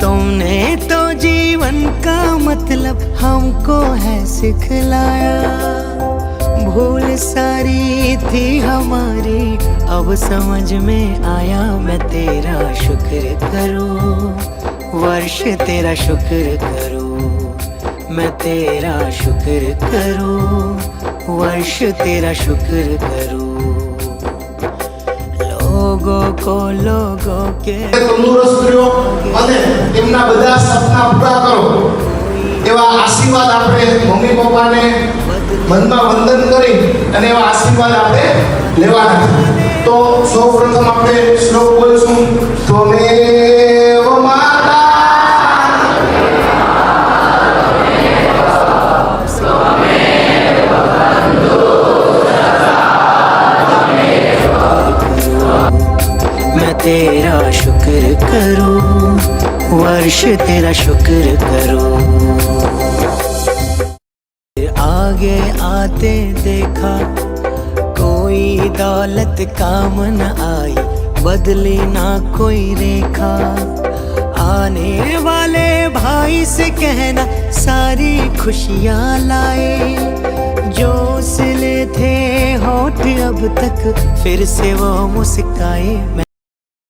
तुमने तो जीवन का मतलब हमको है सिखलाया। भूल सारी थी हमारी अब समझ में आया। मैं तेरा शुक्र करूं, वर्ष तेरा शुक्र करूं। मैं तेरा शुक्र करूं, वर्ष तेरा शुक्र करूं। लोगों के તંદુરસ્ત રહ્યો અને તેમના બધા સપના પૂરા કરો એવા આશીર્વાદ આપણે મમ્મી પપ્પાને મનમાં વંદન કરી અને એવા આશીર્વાદ આપણે લેવાના છે। તો સૌપ્રથમ આપણે શ્લોક બોલશું, ત્વમેવ માતા तेरा शुक्र करूं, वर्ष तेरा शुक्र करूं। आगे आते देखा कोई दौलत काम न आई, बदली ना कोई रेखा। आने वाले भाई से कहना सारी खुशियां लाए। जो सिले थे होठ अब तक फिर से वो मुस्काए।